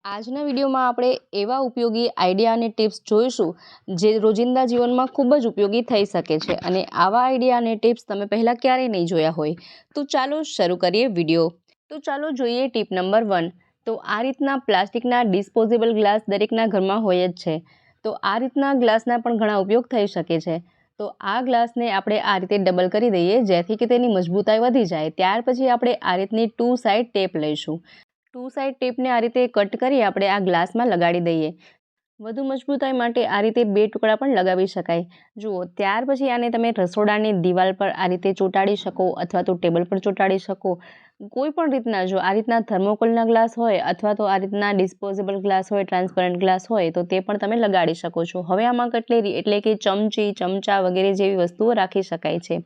આજના વિડીયોમાં આપણે એવા ઉપયોગી આઈડિયા અને ટિપ્સ જોઈશું જે રોજિંદા જીવનમાં ખૂબ જ ઉપયોગી થઈ શકે છે અને આવા આઈડિયા અને ટિપ્સ તમે પહેલાં ક્યારેય નહીં જોયા હોય. તો ચાલો શરૂ કરીએ વિડીયો. તો ચાલો જોઈએ ટીપ નંબર 1. તો આ રીતના પ્લાસ્ટિકના ડિસ્પોઝેબલ ગ્લાસ દરેકના ઘરમાં હોય જ છે. તો આ રીતના ગ્લાસના પણ ઘણા ઉપયોગ થઈ શકે છે. તો આ ગ્લાસને આપણે આ રીતે ડબલ કરી દઈએ જેથી કે તેની મજબૂતાઈ વધી જાય. ત્યાર પછી આપણે આ રીતની 2 સાઈડ ટેપ લઈશું. 2 સાઈડ ટેપને આ રીતે કટ કરી આપણે આ ગ્લાસમાં લગાડી દઈએ. વધુ મજબૂતાઈ માટે આ રીતે 2 ટુકડા પણ લગાવી શકાય. જુઓ, ત્યાર પછી આને તમે રસોડાની દિવાલ પર આ રીતે ચોંટાડી શકો અથવા તો ટેબલ પર ચોંટાડી શકો. કોઈ પણ રીતના જો આ રીતના થર્મોકોલના ગ્લાસ હોય અથવા તો આ રીતના ડિસ્પોઝેબલ ગ્લાસ હોય, ટ્રાન્સપરન્ટ ગ્લાસ હોય તો તે પણ તમે લગાડી શકો છો. હવે આમાં કટલેરી એટલે કે ચમચી, ચમચા વગેરે જેવી વસ્તુઓ રાખી શકાય છે.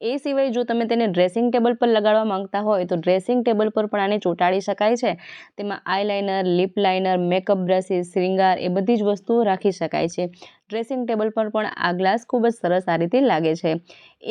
એ સિવાય જો તમે તેને ડ્રેસિંગ ટેબલ પર લગાડવા માંગતા હોય તો ડ્રેસિંગ ટેબલ પર પણ આને ચોંટાડી શકાય છે. તેમાં eyeliner, lip liner, makeup brushes, શ્રીંગાર એ બધી જ વસ્તુઓ રાખી શકાય છે. ડ્રેસિંગ ટેબલ પર પણ આ ગ્લાસ ખૂબ જ સરસ આ રીતે લાગે છે.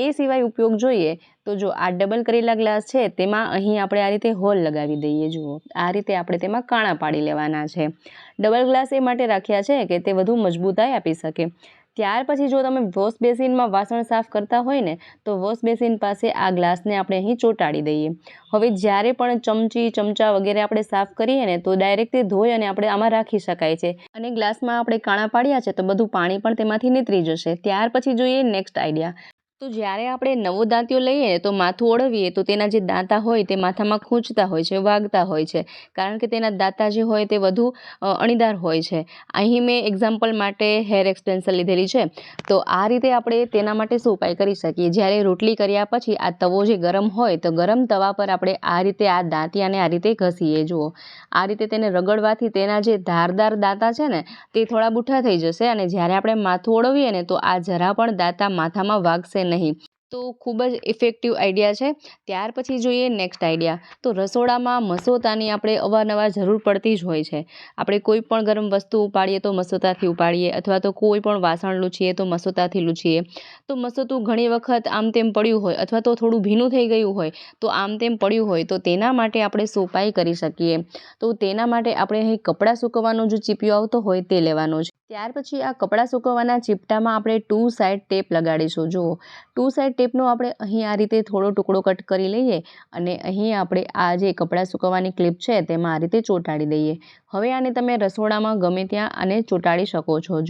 એ સિવાય ઉપયોગ જોઈએ તો જો આ ડબલ કરેલા ગ્લાસ છે તેમાં અહીં આપણે આ રીતે હોલ લગાવી દઈએ. જુઓ, આ રીતે આપણે તેમાં કાણા પાડી લેવાના છે. ડબલ ગ્લાસ એ માટે રાખ્યા છે કે તે વધુ મજબૂતાઈ આપી શકે. ત્યાર પછી જો તમે વોશ બેસિનમાં વાસણ સાફ કરતા હોય ને તો વોશ બેસિન પાસે આ ગ્લાસને આપણે અહીં ચોંટાડી દઈએ. હવે જ્યારે પણ ચમચી, ચમચા વગેરે આપણે સાફ કરીએ ને તો ડાયરેક્ટ તે ધોઈ અને આપણે આમાં રાખી શકાય છે. અને ગ્લાસમાં આપણે કાણા પાડ્યા છે તો બધું પાણી પણ તેમાંથી નીતરી જશે. ત્યાર પછી જોઈએ નેક્સ્ટ આઈડિયા. તો જ્યારે આપણે નવો દાંતિયો લઈએ તો માથું ઓળવીએ તો તેના જે દાંતા હોય તે માથામાં ખૂંચતા હોય છે, વાગતા હોય છે, કારણ કે તેના દાંતા જે હોય તે વધુ અણીદાર હોય છે. અહીં મેં એક્ઝામ્પલ માટે હેર એક્સટેન્શન લીધેલી છે. તો આ રીતે આપણે તેના માટે શું ઉપાય કરી શકીએ? જ્યારે રોટલી કર્યા પછી આ તવો જે ગરમ હોય તો ગરમ તવા પર આપણે આ રીતે આ દાંતિયાને આ રીતે ઘસીએ. જુઓ, આ રીતે તેને રગડવાથી તેના જે ધારદાર દાંતા છે ને તે થોડા બુઠ્ઠા થઈ જશે અને જ્યારે આપણે માથું ઓળવીએ ને તો આ જરા પણ દાંતા માથામાં વાગશે નહીં. તો ખૂબ જ ઇફેક્ટિવ આઈડિયા છે. ત્યાર પછી જોઈએ નેક્સ્ટ આઈડિયા. તો રસોડામાં મસોતાની આપણે અવારનવાર જરૂર પડતી જ હોય છે. આપણે કોઈ પણ ગરમ વસ્તુ ઉપાડીએ તો મસોતાથી ઉપાડીએ અથવા તો કોઈ પણ વાસણ લૂછીએ તો મસોતાથી લૂછીએ. તો મસોતું ઘણી વખત આમ તેમ પડ્યું હોય અથવા તો થોડું ભીનું થઈ ગયું હોય તો આમ તેમ પડ્યું હોય તો તેના માટે આપણે શું ઉપાય કરી શકીએ? તો તેના માટે આપણે અહીં કપડાં સૂકવવાનો જો ચીપિયો આવતો હોય તે લેવાનો છે. ત્યાર પછી આ કપડાં સૂકવવાના ચીપટામાં આપણે 2 સાઈડ ટેપ લગાડીશું. જુઓ, 2 સાઈડ ટેપનો આપણે અહીં આ રીતે થોડો ટુકડો કટ કરી લઈએ અને અહીં આપણે આ જે કપડાં સૂકવવાની ક્લિપ છે તેમાં આ રીતે ચોંટાડી દઈએ. હવે આને તમે રસોડામાં ગમે ત્યાં આને ચોંટાડી શકો છો.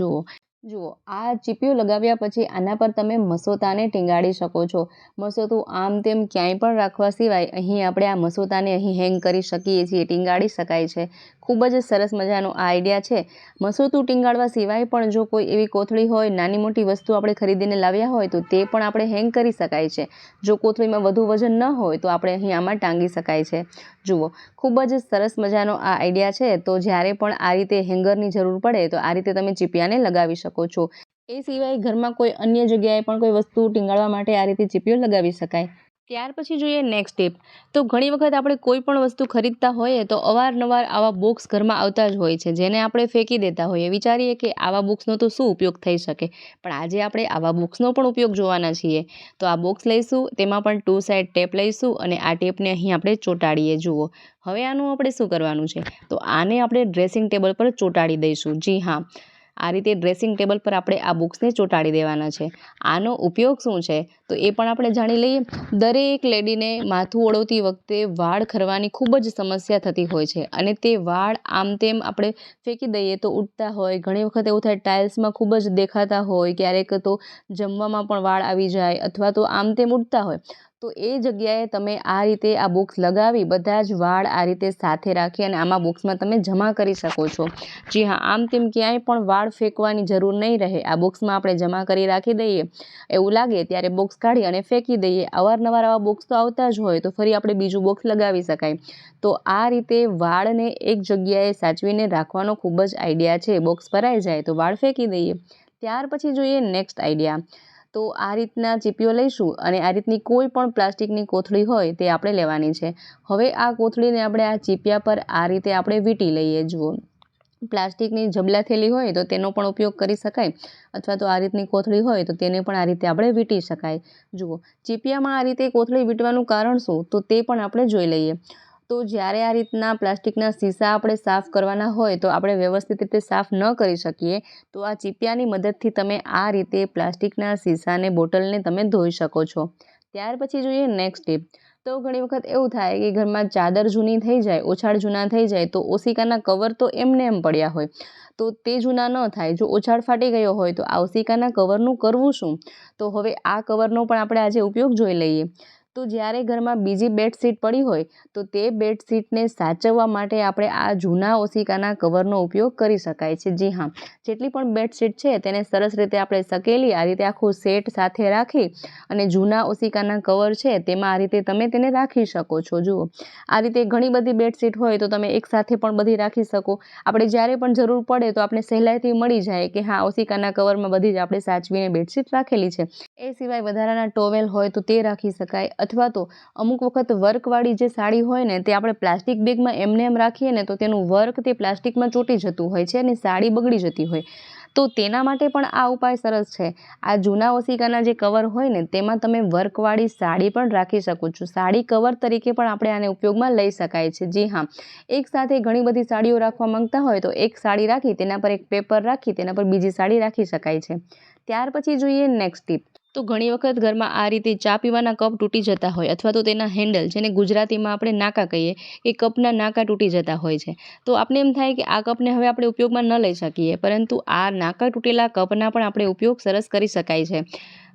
જુઓ, આ ચીપિયું લગાવ્યા પછી આના પર તમે મસોતાને ટીંગાડી શકો છો. મસોતું આમ તેમ ક્યાંય પણ રાખવા સિવાય અહીં આપણે આ મસોતાને અહીં હેંગ કરી શકીએ છીએ, ટીંગાડી શકાય છે. ખૂબ જ સરસ મજાનો આ આઈડિયા છે. મસોતું ટીંગાડવા સિવાય પણ જો કોઈ એવી કોથળી હોય, નાની મોટી વસ્તુ આપણે ખરીદીને લાવ્યા હોય તો તે પણ આપણે હેંગ કરી શકાય છે. જો કોથળીમાં વધુ વજન ન હોય તો આપણે અહીં આમાં ટાંગી શકાય છે. જુઓ, ખૂબ જ સરસ મજાનો આ આઈડિયા છે. તો જ્યારે પણ આ રીતે હેંગરની જરૂર પડે તો આ રીતે તમે ચીપિયાને લગાવી શકો છો. એ સિવાય ઘરમાં કોઈ અન્ય જગ્યાએ પણ કોઈ વસ્તુ ટીંગાડવા માટે આ રીતે ચીપિયો લગાવી શકાય. ત્યાર પછી જોઈએ નેક્સ્ટ ટીપ. તો ઘણી વખત આપણે કોઈ પણ વસ્તુ ખરીદતા હોઈએ તો અવારનવાર આવા બોક્સ ઘરમાં આવતા જ હોય છે જેને આપણે ફેંકી દેતા હોઈએ. વિચારીએ કે આવા બોક્સનો તો શું ઉપયોગ થઈ શકે, પણ આજે આપણે આવા બોક્સનો પણ ઉપયોગ જોવાના છીએ. તો આ બોક્સ લઈશું, તેમાં પણ 2 સાઈડ ટેપ લઈશું અને આ ટેપને અહીં આપણે ચોંટાડીએ. જુઓ, હવે આનું આપણે શું કરવાનું છે? તો આને આપણે ડ્રેસિંગ ટેબલ પર ચોંટાડી દઈશું. જી હા, આ રીતે ડ્રેસિંગ ટેબલ પર આપણે આ બોક્સને ચોંટાડી દેવાના છે. આનો ઉપયોગ શું છે તો એ પણ આપણે જાણી લઈએ. દરેક લેડીને માથું ઓળવતી વખતે વાળ ખરવાની ખૂબ જ સમસ્યા થતી હોય છે અને તે વાળ આમ તેમ આપણે ફેંકી દઈએ તો ઉડતા હોય. ઘણી વખત એવું થાય ટાઇલ્સમાં ખૂબ જ દેખાતા હોય, ક્યારેક તો જમવામાં પણ વાળ આવી જાય અથવા તો આમ તેમ ઉડતા હોય. તો એ જગ્યાએ તમે આ રીતે આ બોક્સ લગાવી બધા જ વાળ આ રીતે સાથે રાખી અને આમાં બોક્સમાં તમે જમા કરી શકો છો. જી હા, આમ તેમ ક્યાંય પણ વાળ ફેંકવાની જરૂર નહીં રહે. આ બોક્સમાં આપણે જમા કરી રાખી દઈએ. એવું લાગે ત્યારે બોક્સ કાઢી અને ફેંકી દઈએ. અવારનવાર આવા બોક્સ તો આવતા જ હોય તો ફરી આપણે બીજું બોક્સ લગાવી શકાય. તો આ રીતે વાળને એક જગ્યાએ સાચવીને રાખવાનો ખૂબ જ આઈડિયા છે. બોક્સ ભરાઈ જાય તો વાળ ફેંકી દઈએ. ત્યાર પછી જોઈએ નેક્સ્ટ આઈડિયા. તો આ રીતના ચીપિયો લઈશું અને આ રીતની કોઈ પણ પ્લાસ્ટિકની કોથળી હોય તે આપણે લેવાની છે. હવે આ કોથળીને આપણે આ ચીપિયા પર આ રીતે આપણે વીંટી લઈએ. જુઓ, પ્લાસ્ટિકની જબલા થેલી હોય તો તેનો પણ ઉપયોગ કરી શકાય અથવા તો આ રીતની કોથળી હોય તો તેને પણ આ રીતે આપણે વીંટી શકાય. જુઓ, ચીપિયામાં આ રીતે કોથળી વીંટવાનું કારણ શું તો તે પણ આપણે જોઈ લઈએ. તો જ્યારે આ રીતના પ્લાસ્ટિકના શીશા આપણે સાફ કરવાના હોય તો આપણે વ્યવસ્થિત રીતે સાફ ન કરી શકીએ તો આ ચીપિયાની મદદથી તમે આ રીતે પ્લાસ્ટિકના શીશાને બોટલને તમે ધોઈ શકો છો। ત્યાર પછી જોઈએ નેક્સ્ટ ટીપ। તો ઘણી વખત એવું થાય કે ઘરમાં ચાદર જૂની થઈ જાય, ઓછાળ જૂના થઈ જાય તો ઓશિકાના કવર તો એમને એમ પડ્યા હોય તો તે જૂના ન થાય। જો ઓછાળ ફાટી ગયો હોય તો આ ઓશિકાના કવરનું કરવું શું? તો હવે આ કવરનો પણ આપણે આજે ઉપયોગ જોઈ લઈએ। તો જ્યારે ઘરમાં બીજી બેડશીટ પડી હોય તો તે બેડશીટને સાચવવા માટે આપણે આ જૂના ઓશિકાના કવરનો ઉપયોગ કરી શકાય છે। જી હા, જેટલી પણ બેડશીટ છે તેને સરસ રીતે આપણે સકેલી આ રીતે આખું સેટ સાથે રાખી અને જૂના ઓશિકાના કવર છે તેમાં આ રીતે તમે તેને રાખી શકો છો। જુઓ, આ રીતે ઘણી બધી બેડશીટ હોય તો તમે એકસાથે પણ બધી રાખી શકો। આપણે જ્યારે પણ જરૂર પડે તો આપણે સહેલાઈથી મળી જાય કે હા, ઓશિકાના કવરમાં બધી જ આપણે સાચવીને બેડશીટ રાખેલી છે। એ સિવાય વધારાના ટોવેલ હોય તો તે રાખી શકાય, અથવા તો અમુક વખત વર્કવાળી જે સાડી હોય ને તે આપણે પ્લાસ્ટિક બેગમાં એમને એમ રાખીએ ને તો તેનું વર્ક તે પ્લાસ્ટિકમાં ચોંટી જતું હોય છે અને સાડી બગડી જતી હોય, તો તેના માટે પણ આ ઉપાય સરસ છે। આ જૂના ઓશિકાના જે કવર હોય ને તેમાં તમે વર્કવાળી સાડી પણ રાખી શકો છો। સાડી કવર તરીકે પણ આપણે આને ઉપયોગમાં લઈ શકાય છે। જી હા, એક સાથે ઘણી બધી સાડીઓ રાખવા માંગતા હોય તો એક સાડી રાખી તેના પર એક પેપર રાખી તેના પર બીજી સાડી રાખી શકાય છે। ત્યાર પછી જોઈએ નેક્સ્ટ ટીપ। તો ઘણી વખત ઘરમાં આ રીતે ચા પીવાના કપ તૂટી જતા હોય અથવા તો તેના હેન્ડલ, જેને ગુજરાતીમાં આપણે નાકા કહીએ, એ કપના નાકા તૂટી જતા હોય છે તો આપણે એમ થાય કે આ કપને હવે આપણે ઉપયોગમાં ન લઈ શકીએ, પરંતુ આ નાકા તૂટેલા કપના પણ આપણે ઉપયોગ સરસ કરી શકાય છે।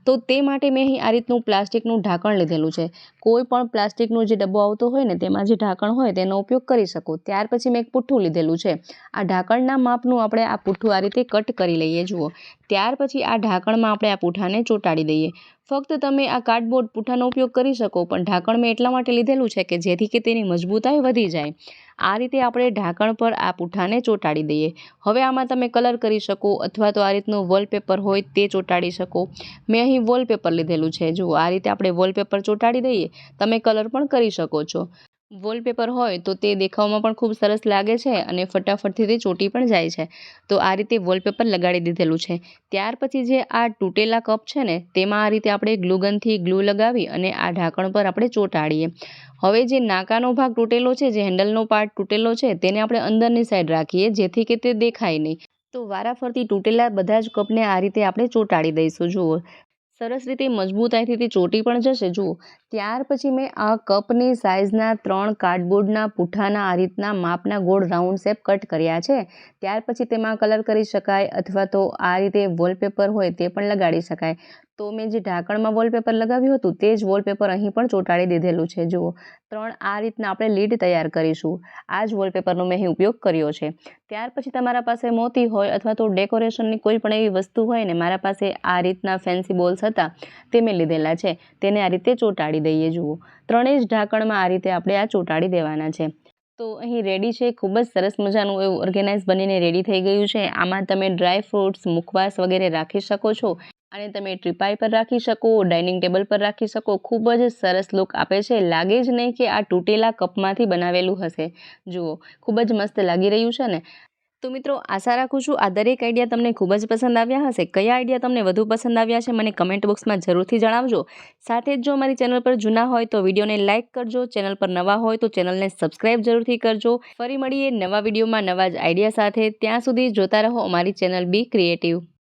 તો તે માટે મેં અહીં આ રીતનું પ્લાસ્ટિકનું ઢાંકણ લીધેલું છે। કોઈ પણ પ્લાસ્ટિકનો જે ડબ્બો આવતો હોય ને તેમાં જે ઢાંકણ હોય તેનો ઉપયોગ કરી શકો। ત્યાર પછી મેં એક પુઠ્ઠું લીધેલું છે। આ ઢાંકણના માપનું આપણે આ પુઠ્ઠું આ રીતે કટ કરી લઈએ। જુઓ, ત્યાર પછી આ ઢાંકણમાં આપણે આ પુઠ્ઠાને ચોંટાડી દઈએ। ફક્ત તમે આ કાર્ડબોર્ડ પુઠ્ઠાનો ઉપયોગ કરી શકો, પણ ઢાંકણ મેં એટલા માટે લીધેલું છે કે જેથી કે તેની મજબૂતાઈ વધી જાય। આ રીતે આપણે ઢાંકણ પર આ પુઠ્ઠાને ચોંટાડી દઈએ। હવે આમાં તમે કલર કરી શકો અથવા તો આ રીતનું વોલપેપર હોય તે ચોંટાડી શકો। મેં અહીં વોલપેપર લીધેલું છે। જુઓ, આ રીતે આપણે વોલપેપર ચોંટાડી દઈએ। તમે કલર પણ કરી શકો છો। વોલપેપર હોય તો તે દેખાવમાં પણ ખૂબ સરસ લાગે છે અને ફટાફટથી તે ચોંટી પણ જાય છે। તો આ રીતે વોલપેપર લગાડી દીધેલું છે। ત્યાર પછી જે આ તૂટેલા કપ છે ને તેમાં આ રીતે આપણે ગ્લુગનથી ગ્લુ લગાવી અને આ ઢાંકણ પર આપણે ચોંટાડીએ। હવે જે નાકાનો ભાગ તૂટેલો છે, જે હેન્ડલનો પાર્ટ તૂટેલો છે, તેને આપણે અંદરની સાઈડ રાખીએ જેથી કે તે દેખાય નહીં। તો વારાફરતી તૂટેલા બધા જ કપને આ રીતે આપણે ચોંટાડી દઈશું। જુઓ, સરસ રીતે મજબૂતાઈથી તે ચોંટી પણ જશે। જુઓ, ત્યાર પછી મેં આ કપની સાઇઝના 3 કાર્ડબોર્ડના પુઠ્ઠાના આ રીતના માપના ગોળ રાઉન્ડ શેપ કટ કર્યા છે। ત્યાર પછી તેમાં કલર કરી શકાય અથવા તો આ રીતે વોલપેપર હોય તે પણ લગાડી શકાય। તો મેં જે ઢાંકણમાં વોલપેપર લગાવ્યું હતું તે જ વોલપેપર અહીં પણ ચોંટાડી દીધેલું છે। જુઓ, 3 આ રીતના આપણે લીડ તૈયાર કરીશું। આ જ વોલપેપરનો મેં અહીં ઉપયોગ કર્યો છે। ત્યાર પછી તમારા પાસે મોતી હોય અથવા તો ડેકોરેશનની કોઈ પણ એવી વસ્તુ હોય ને, મારા પાસે આ રીતના ફેન્સી બોલ્સ હતા તે મેં લીધેલા છે, તેને આ રીતે ચોંટાડી દઈએ। જુઓ, ત્રણેય જ ઢાંકણમાં આ રીતે આપણે આ ચોંટાડી દેવાના છે। તો અહીં રેડી છે, ખૂબ જ સરસ મજાનું એવું ઓર્ગેનાઇઝ બનીને રેડી થઈ ગયું છે। આમાં તમે ડ્રાય ફ્રૂટ્સ, મુખવાસ વગેરે રાખી શકો છો અને તમે ટ્રીપાઈ પર રાખી શકો, ડાઇનિંગ ટેબલ પર રાખી શકો। ખૂબ જ સરસ લુક આપે છે। લાગે જ નહીં કે આ તૂટેલા કપમાંથી બનાવેલું હશે। જુઓ, ખૂબ જ મસ્ત લાગી રહ્યું છે ને। તો મિત્રો, આશા રાખું છું આ દરેક આઈડિયા તમને ખૂબ જ પસંદ આવ્યા હશે। કયા આઈડિયા તમને વધુ પસંદ આવ્યા છે મને કમેન્ટ બોક્સમાં જરૂરથી જણાવજો। સાથે જ જો અમારી ચેનલ પર જૂના હોય તો વિડીયોને લાઇક કરજો, ચેનલ પર નવા હોય તો ચેનલને સબસ્ક્રાઇબ જરૂરથી કરજો। ફરી મળીએ નવા વિડીયોમાં નવા જ આઈડિયા સાથે। ત્યાં સુધી જોતા રહો અમારી ચેનલ બી ક્રિએટિવ।